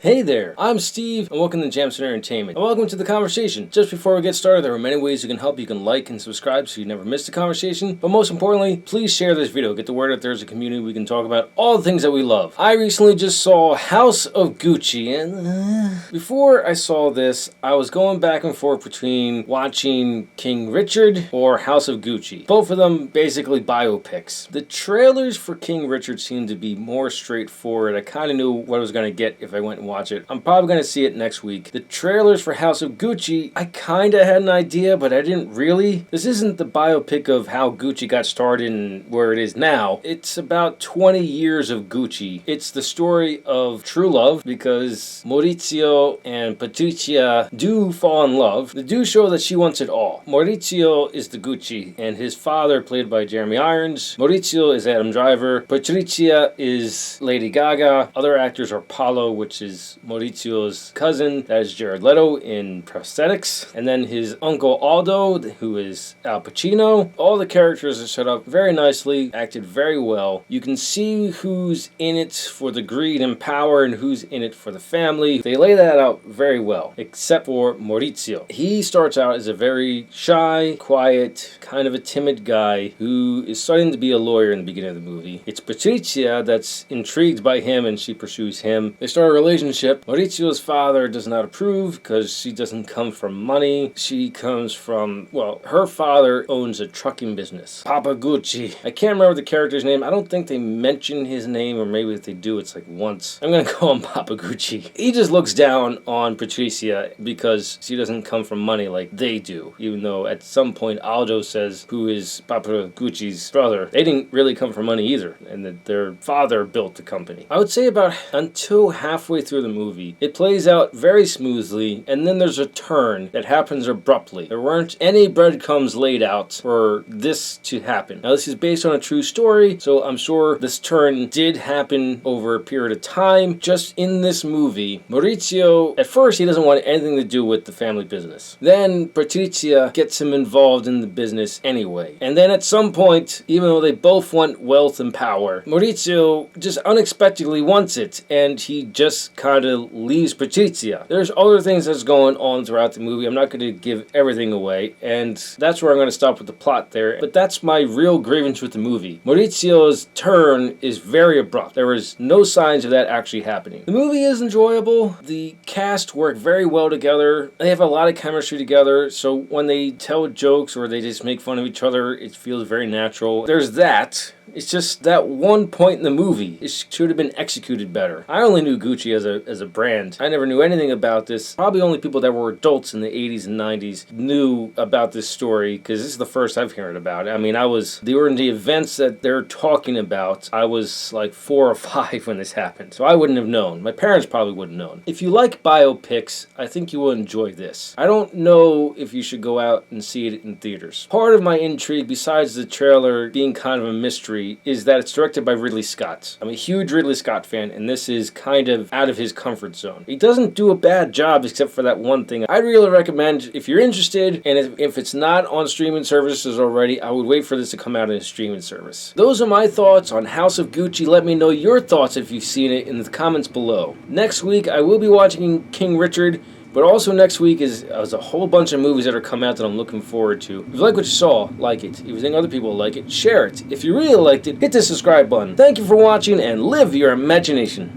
Hey there, I'm Steve, and welcome to Jamsin Entertainment. And welcome to the conversation. Just before we get started, there are many ways you can help. You can like and subscribe so you never miss the conversation. But most importantly, please share this video. Get the word out there as a community. We can talk about all the things that we love. I recently just saw House of Gucci, and before I saw this, I was going back and forth between watching King Richard or House of Gucci. Both of them basically biopics. The trailers for King Richard seemed to be more straightforward. I kind of knew what I was going to get if I went and watch it. I'm probably going to see it next week. The trailers for House of Gucci, I kind of had an idea, but I didn't really. This isn't the biopic of how Gucci got started and where it is now. It's about 20 years of Gucci. It's the story of true love because Maurizio and Patrizia do fall in love. They do show that she wants it all. Maurizio is the Gucci, and his father, played by Jeremy Irons. Maurizio is Adam Driver. Patrizia is Lady Gaga. Other actors are Paolo, which is Maurizio's cousin. That is Jared Leto in prosthetics. And then his uncle Aldo, who is Al Pacino. All the characters are set up very nicely, acted very well. You can see who's in it for the greed and power and who's in it for the family. They lay that out very well, except for Maurizio. He starts out as a very shy, quiet, kind of a timid guy who is starting to be a lawyer in the beginning of the movie. It's Patrizia that's intrigued by him and she pursues him. They start a relationship. Maurizio's father does not approve because she doesn't come from money. She comes from, well, her father owns a trucking business. Papa Gucci. I can't remember the character's name. I don't think they mention his name, or maybe if they do, it's like once. I'm going to call him Papa Gucci. He just looks down on Patrizia because she doesn't come from money like they do, even though at some point Aldo says, who is Papa Gucci's brother, they didn't really come from money either, and that their father built the company. I would say about until halfway through the movie, it plays out very smoothly, and then there's a turn that happens abruptly. There weren't any breadcrumbs laid out for this to happen. Now, this is based on a true story, so I'm sure this turn did happen over a period of time. Just in this movie, Maurizio, at first, he doesn't want anything to do with the family business. Then Patrizia gets him involved in the business anyway. And then at some point, even though they both want wealth and power, Maurizio just unexpectedly wants it, and he just kind of leaves Patrizia. There's other things that's going on throughout the movie. I'm not going to give everything away, and that's where I'm going to stop with the plot there. But that's my real grievance with the movie. Maurizio's turn is very abrupt. There was no signs of that actually happening. The movie is enjoyable. The cast work very well together. They have a lot of chemistry together, so when they tell jokes or they just make fun of each other, it feels very natural. There's that. It's just that one point in the movie, it should have been executed better. I only knew Gucci as a brand. I never knew anything about this. Probably only people that were adults in the 80s and 90s knew about this story, because this is the first I've heard about it. I mean, they were in the events that they're talking about. I was like 4 or 5 when this happened, so I wouldn't have known. My parents probably wouldn't have known. If you like biopics, I think you will enjoy this. I don't know if you should go out and see it in theaters. Part of my intrigue, besides the trailer being kind of a mystery, is that it's directed by Ridley Scott. I'm a huge Ridley Scott fan, and this is kind of out of his comfort zone. He doesn't do a bad job except for that one thing. I'd really recommend, if you're interested, and if it's not on streaming services already, I would wait for this to come out in a streaming service. Those are my thoughts on House of Gucci. Let me know your thoughts if you've seen it in the comments below. Next week, I will be watching King Richard. But also next week is a whole bunch of movies that are coming out that I'm looking forward to. If you like what you saw, like it. If you think other people like it, share it. If you really liked it, hit the subscribe button. Thank you for watching, and live your imagination.